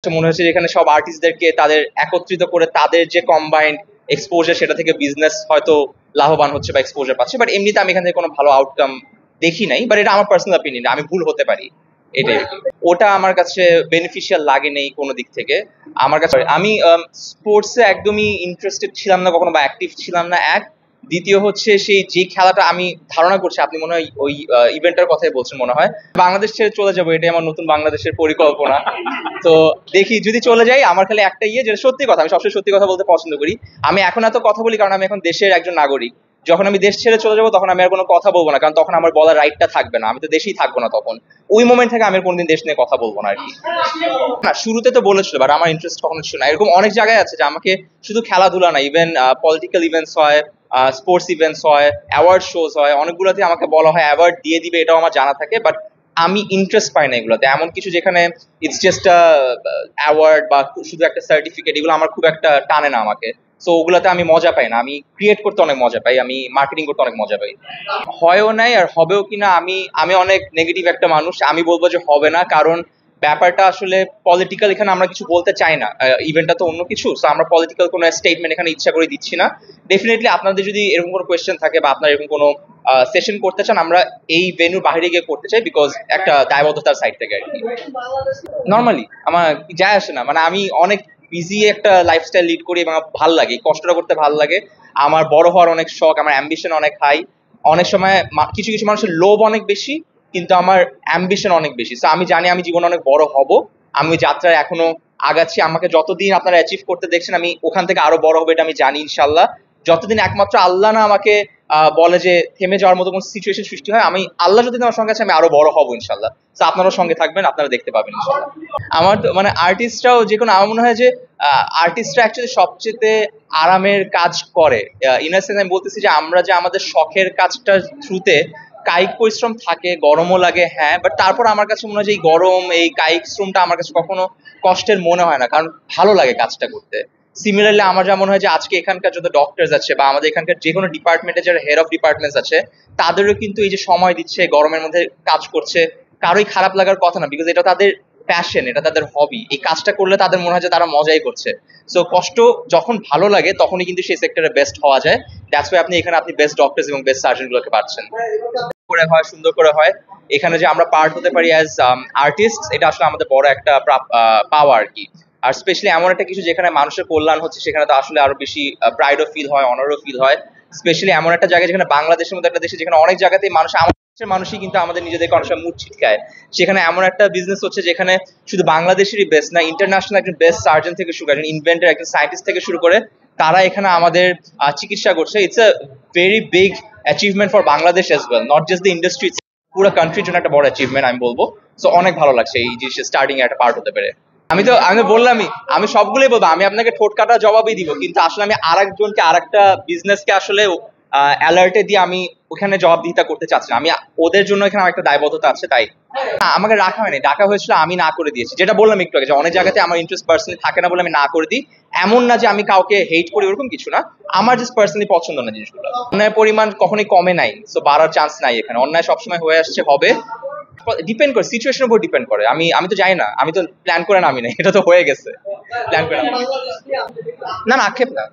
মনে হচ্ছে যেখানে সব আর্টিস্টদেরকে তাদের একত্রিত করে তাদের যে কম্বাইন্ড এক্সপোজার সেটা থেকে বিজনেস হয়তো লাভবান হচ্ছে বা এক্সপোজার পাচ্ছে, বাট এমনিতে আমি এখান থেকে কোনো ভালো আউটকাম দেখি নাই। বাট এটা আমার পার্সোনাল অপিনিয়ন, আমি ভুল হতে পারি। এটাই আর কি। ওটা আমার কাছে বেনিফিশিয়াল লাগে নেই কোনো দিক থেকে। আমার কাছে আমি স্পোর্টসে একদমই ইন্টারেস্টেড ছিলাম না কখনো বা অ্যাক্টিভ ছিলাম না, এক। দ্বিতীয় হচ্ছে সেই যে খেলাটা আমি ধারণা করছি, আপনি মনে হয় ওই ইভেন্টের কথাই বলছেন মনে হয়। বাংলাদেশ ছেড়ে চলে যাবো, এটাই আমার নতুন বাংলাদেশের পরিকল্পনা। তো দেখি যদি চলে যাই, আমার খালি একটা যেটা সত্যি কথা, আমি সবসময় সত্যি কথা বলতে পছন্দ করি। আমি এখন এত কথা বলি কারণ আমি এখন দেশের একজন নাগরিক। যখন আমি দেশ ছেড়ে চলে যাবো তখন আমি আর কোনো কথা বলবো না, কারণ তখন আমার বলার রাইটটা থাকবে না, আমি তো দেশেই থাকবো না তখন। ওই মোমেন্ট থেকে আমি আর কোনোদিন দেশ নিয়ে কথা বলবো না আর কি। না, শুরুতে তো বলেছিল, বাট আমার ইন্টারেস্ট কখনো ছিল না। এরকম অনেক জায়গায় আছে যে আমাকে শুধু খেলাধুলা না, ইভেন পলিটিক্যাল ইভেন্টস হয়, স্পোর্টস ইভেন্টস হয়, অ্যাওয়ার্ড শোজ হয়, অনেকগুলোতে আমাকে বলা হয় অ্যাওয়ার্ড দিয়ে দিবে, এটাও আমার জানা থাকে। বাট আমি ইন্টারেস্ট পাই না এগুলোতে। এমন কিছু যেখানে ইটস জাস্ট অ্যাওয়ার্ড বা শুধু একটা সার্টিফিকেট, এগুলো আমার খুব একটা টানে না আমাকে। সো ওগুলাতে আমি মজা পাই না। আমি ক্রিয়েট করতে অনেক মজা পাই, আমি মার্কেটিং করতে অনেক মজা পাই। হয়ও নাই আর হবেও কিনা, আমি আমি অনেক নেগেটিভ একটা মানুষ। আমি বলবো যে হবে না, কারণ ব্যাপারটা আসলে পলিটিক্যাল। এখানে আমরা কিছু বলতে চাই না, ইভেন্টটা তো অন্য কিছু। সো আমরা পলিটিক্যাল কোনো স্টেটমেন্ট এখানে ইচ্ছা করে দিচ্ছি না। ডেফিনেটলি আপনাদের যদি এরকম কোনো কোয়েশ্চেন থাকে বা আপনারা এরকম কোনো সেশন করতে চান, আমরা এই ভেন্যুর বাইরে গিয়ে করতে চাই, বিকজ একটা দায়বদ্ধতার সাইড থেকে আর কি। নর্মালি আমার যায় আসে না, মানে আমি অনেক বিজি একটা লাইফস্টাইল লিড করি এবং আমার ভাল লাগে, এই কষ্টটা করতে ভাল লাগে। আমার বড় হওয়ার অনেক শখ, আমার অ্যাম্বিশন অনেক হাই। অনেক সময় কিছু কিছু মানুষের লোভ অনেক বেশি, কিন্তু আমার অ্যাম্বিশন অনেক বেশি। সো আমি জানি আমি জীবনে অনেক বড় হব। আমি ওই যাত্রায় এখনো আগাচ্ছি। আমাকে যতদিন আপনারা অ্যাচিভ করতে দেখছেন, আমি ওখান থেকে আরো বড় হবে, এটা আমি জানি ইনশাল্লাহ। যতদিন একমাত্র আল্লাহ না আমাকে বলে যে থেমে যাওয়ার মতো কোনো সিচুয়েশন সৃষ্টি হয়, আমি আল্লাহ যদি আমার সঙ্গে আছে, আমি আরো বড় হবো ইনশাল্লাহ। তো আপনারাও সঙ্গে থাকবেন, আপনারা দেখতে পাবেন ইনশাল্লাহ। আমার তো মানে আর্টিস্টরাও যে কোনো, আমার মনে হয় যে আর্টিস্টরা অ্যাকচুয়ালি সবচেয়ে আরামের কাজ করে। ইন সেন্স আমি বলতেছি যে আমরা যে আমাদের শখের কাজটার থ্রুতে কায়িক পরিশ্রম থাকে, গরমও লাগে, হ্যাঁ, বাট তারপর আমার কাছে মনে হয় যে এই গরম, এই কায়িক শ্রমটা আমার কাছে কখনো কষ্টের মনে হয় না, কারণ ভালো লাগে কাজটা করতে। সিমিলারলি আমার যা মনে হয় যে আজকে এখানকার যত ডক্টরস আছে বা আমাদের এখানকার যে কোনো ডিপার্টমেন্টে যারা হেড অফ ডিপার্টমেন্টস আছে, তাদেরও কিন্তু এই যে সময় দিচ্ছে, গরমের মধ্যে কাজ করছে, কারোই খারাপ লাগার কথা না, বিকজ এটা তাদের প্যাশন, এটা তাদের হবি। এই কাজটা করলে তাদের মনে হয় যে তারা মজাই করছে। সো কষ্ট যখন ভালো লাগে তখনই কিন্তু সেই সেক্টরে বেস্ট হওয়া যায়। দ্যাটস ওয়াই আপনি বেস্ট ডক্টরস এবং বেস্ট সার্জন গুলোকে পাচ্ছেন। করে হয়, সুন্দর করে হয়। এখানে যে আমরা পার্ট হতে পারি অ্যাজ আর্টিস্ট, এটা আসলে আমাদের বড় একটা পাওয়া আর কি। আর স্পেশালি এমন একটা কিছু যেখানে মানুষের কল্যাণ হচ্ছে, সেখানে তো আসলে আরো বেশি প্রাইডও ফিল হয়, অনারও ফিল হয়। স্পেশালি এমন একটা জায়গায় যেখানে বাংলাদেশের মতো একটা দেশে, যেখানে অনেক জায়গাতেই মানুষ আমাদের মানুষই কিন্তু আমাদের নিজেদেরকে অনেক সময় মুড ছিটকায়, সেখানে এমন একটা বিজনেস হচ্ছে যেখানে শুধু বাংলাদেশেরই বেস্ট না, ইন্টারন্যাশনাল একজন বেস্ট সার্জন থেকে শুরু করে, একজন ইনভেন্টর, একজন সায়েন্টিস্ট থেকে শুরু করে, তারা এখানে আমাদের চিকিৎসা করছে। It's a very big achievement for Bangladesh as well, not just the industry, পুরো কান্ট্রির জন্য একটা বড় অ্যাচিভমেন্ট আমি বলবো। সো অনেক ভালো লাগছে এই জিনিসের স্টার্টিং এ একটা পার্ট হতে পেরে। আমি বললামই, আমি সবগুলোই বলবো, আমি আপনাকে ঠোঁট কাটা জবাবই দিব, কিন্তু আসলে আমি আরেকজনকে আরেকটা বিজনেসকে আসলে অ্যালার্টে দিয়ে আমি ওখানে জবাবদিহিতা করতে চাচ্ছি না। আমি ওদের জন্য এখানে আমার একটা দায়বদ্ধতা আছে, তাই আমাকে রাখা হয়নি, ডাকা হয়েছিল, আমি না করে দিয়েছি। যেটা বললাম একটু আগে, যে অনেক জায়গাতে আমার ইন্টারেস্ট পার্সোনালি থাকে না বলে আমি না করে দিই। এমন না যে আমি কাউকে হেট করি, ওরকম কিছু না। আমার জাস্ট পার্সোনালি পছন্দ না জিনিসগুলো। অন্যায়ের পরিমাণ কখনোই কমে নাই, সো বাড়ার চান্স নাই এখানে। অন্যায় সবসময় হয়ে আসছে, হবে। ডিপেন্ড করে, সিচুয়েশনের উপর ডিপেন্ড করে। আমি আমি তো জানি না, আমি তো প্ল্যান করে নামি না, এটা তো হয়ে গেছে। প্ল্যান করে নামি না, না, আক্ষেপ না।